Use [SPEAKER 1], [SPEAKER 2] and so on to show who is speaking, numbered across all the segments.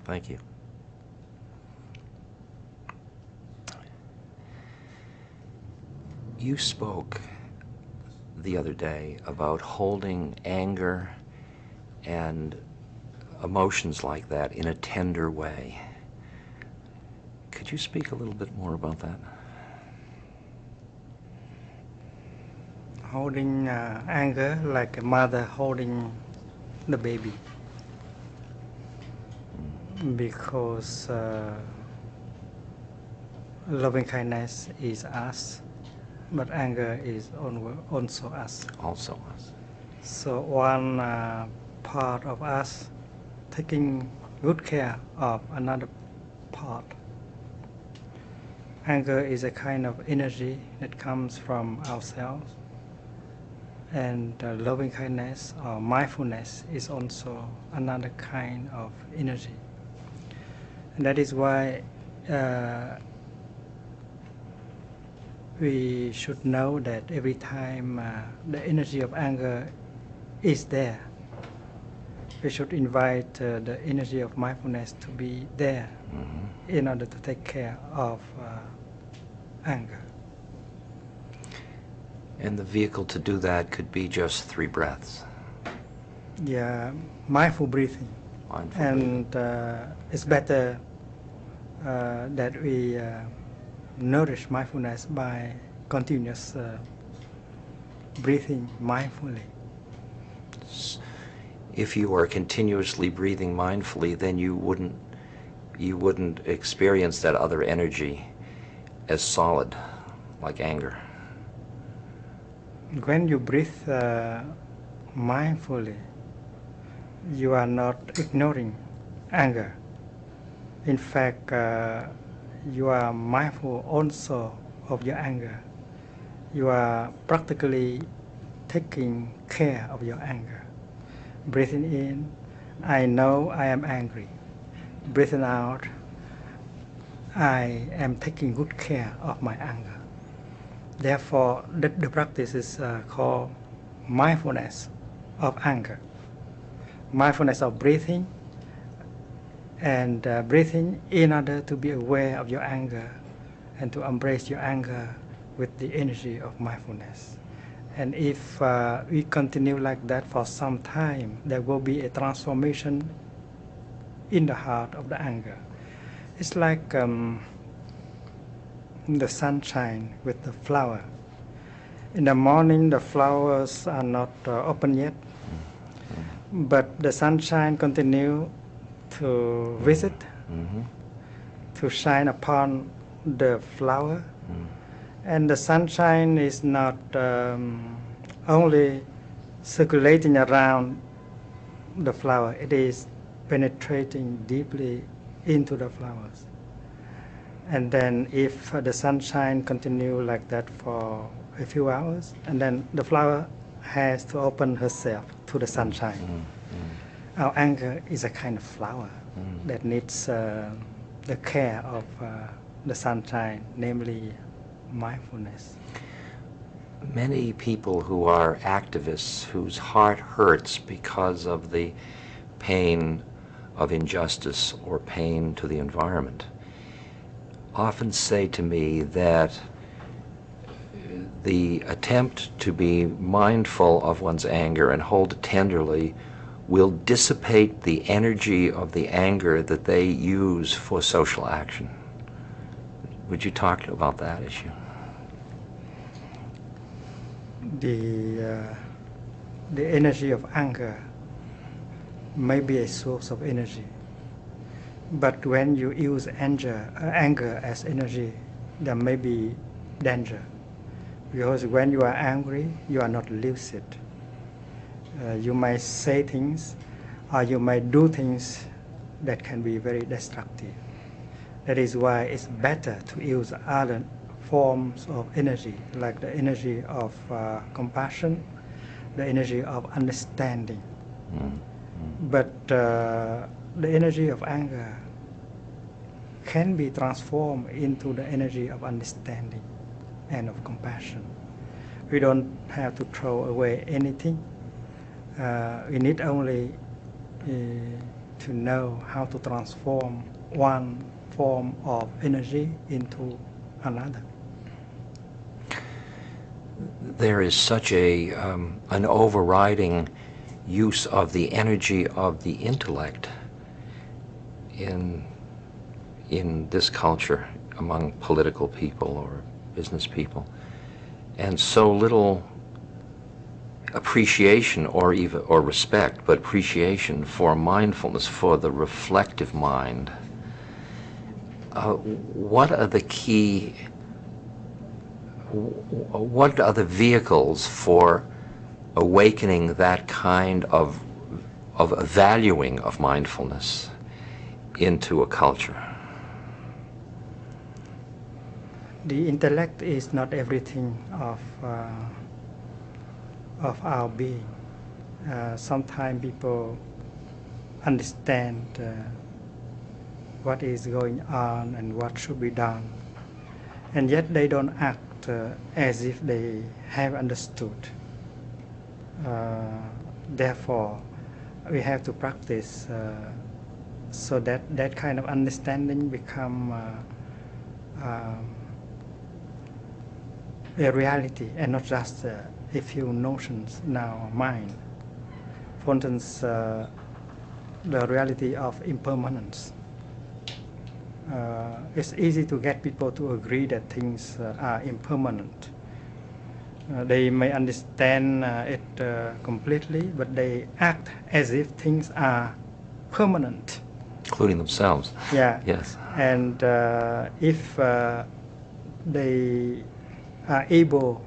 [SPEAKER 1] Thank you. You spoke the other day about holding anger and emotions like that in a tender way. Could you speak a little bit more about that?
[SPEAKER 2] Holding anger like a mother holding the baby, because loving kindness is us, but anger is also us.
[SPEAKER 1] Also us.
[SPEAKER 2] So one part of us taking good care of another part. Anger is a kind of energy that comes from ourselves, and loving kindness or mindfulness is also another kind of energy. And that is why we should know that every time the energy of anger is there, we should invite the energy of mindfulness to be there in order to take care of anger.
[SPEAKER 1] And the vehicle to do that could be just 3 breaths.
[SPEAKER 2] Yeah, mindful breathing.
[SPEAKER 1] Mindful
[SPEAKER 2] and it's better that we nourish mindfulness by continuous breathing mindfully.
[SPEAKER 1] If you are continuously breathing mindfully, then you wouldn't experience that other energy as solid, like anger.
[SPEAKER 2] When you breathe mindfully, you are not ignoring anger. In fact, you are mindful also of your anger. You are practically taking care of your anger. Breathing in, I know I am angry. Breathing out, I am taking good care of my anger. Therefore, the practice is called mindfulness of anger. Mindfulness of breathing, and breathing in order to be aware of your anger and to embrace your anger with the energy of mindfulness. And if we continue like that for some time, there will be a transformation in the heart of the anger. It's like the sunshine with the flower. In the morning, the flowers are not open yet, but the sunshine continue to visit, to shine upon the flower. And the sunshine is not only circulating around the flower, it is penetrating deeply into the flowers. And then if the sunshine continue like that for a few hours, and then the flower has to open herself to the sunshine. Our anger is a kind of flower that needs the care of the sunshine, namely mindfulness.
[SPEAKER 1] Many people who are activists whose heart hurts because of the pain of injustice or pain to the environment often say to me that the attempt to be mindful of one's anger and hold it tenderly will dissipate the energy of the anger that they use for social action. Would you talk about that issue?
[SPEAKER 2] The energy of anger may be a source of energy, but when you use anger as energy, there may be danger, because when you are angry, you are not lucid. You may say things, or you may do things that can be very destructive. That is why it's better to use other forms of energy, like the energy of compassion, the energy of understanding. But the energy of anger can be transformed into the energy of understanding and of compassion. We don't have to throw away anything. We need only to know how to transform one form of energy into another.
[SPEAKER 1] There is such an overriding use of the energy of the intellect in this culture among political people or business people, and so little appreciation or respect, but appreciation for mindfulness, for the reflective mind. What are the vehicles for awakening that kind of valuing of mindfulness into a culture?
[SPEAKER 2] The intellect is not everything of our being. Sometimes people understand what is going on and what should be done, and yet they don't act as if they have understood. Therefore, we have to practice so that that kind of understanding become a reality and not just a few notions in our mind. For instance, the reality of impermanence. It's easy to get people to agree that things are impermanent. They may understand it completely, but they act as if things are permanent.
[SPEAKER 1] Including themselves.
[SPEAKER 2] Yeah.
[SPEAKER 1] Yes.
[SPEAKER 2] And if they are able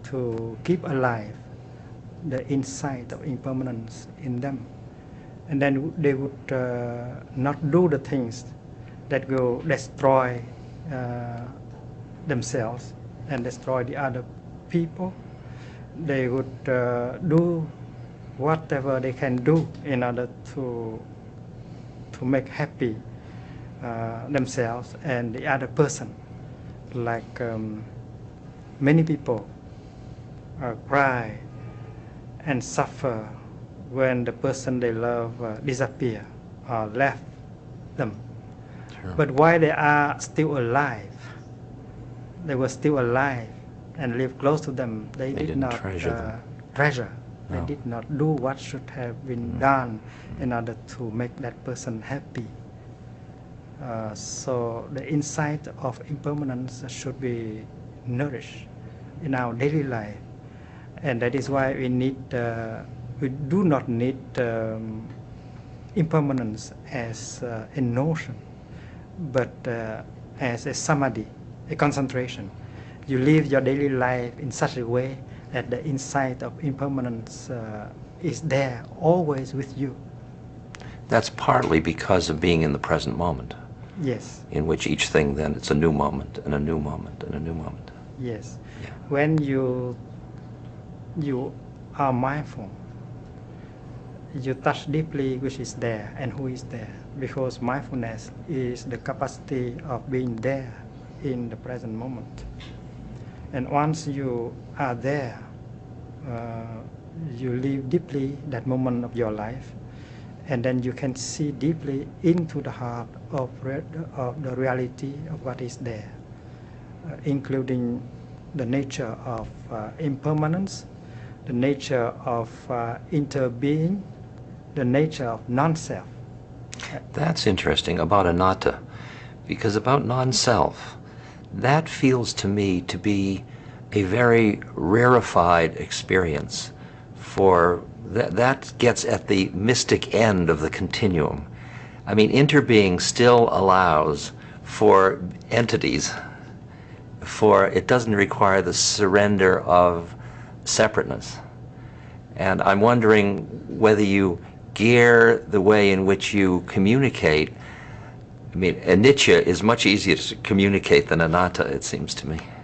[SPEAKER 2] to keep alive the insight of impermanence in them, and then they would not do the things that will destroy themselves and destroy the other people. They would do whatever they can do in order to make happy themselves and the other person. Like many people cry and suffer when the person they love disappear or left them.
[SPEAKER 1] Sure.
[SPEAKER 2] But while they are still alive, they were still alive and live close to them, they did not treasure.
[SPEAKER 1] No.
[SPEAKER 2] They did not do what should have been done in order to make that person happy. So the insight of impermanence should be nourished in our daily life, and that is why we do not need impermanence as a notion, but as a samadhi, a concentration. You live your daily life in such a way that the insight of impermanence is there always with you.
[SPEAKER 1] That's partly because of being in the present moment.
[SPEAKER 2] Yes.
[SPEAKER 1] In which each thing then, it's a new moment and a new moment and a new moment.
[SPEAKER 2] Yes.
[SPEAKER 1] Yeah.
[SPEAKER 2] When you are mindful, you touch deeply which is there and who is there, because mindfulness is the capacity of being there in the present moment. And once you are there, you live deeply that moment of your life, and then you can see deeply into the heart of the reality of what is there, including the nature of impermanence, the nature of interbeing, the nature of non-self.
[SPEAKER 1] That's interesting about anatta, because about non-self, that feels to me to be a very rarefied experience, for that gets at the mystic end of the continuum. I mean, interbeing still allows for entities, for it doesn't require the surrender of separateness. And I'm wondering whether you gear the way in which you communicate. I mean, anicca is much easier to communicate than anatta, it seems to me.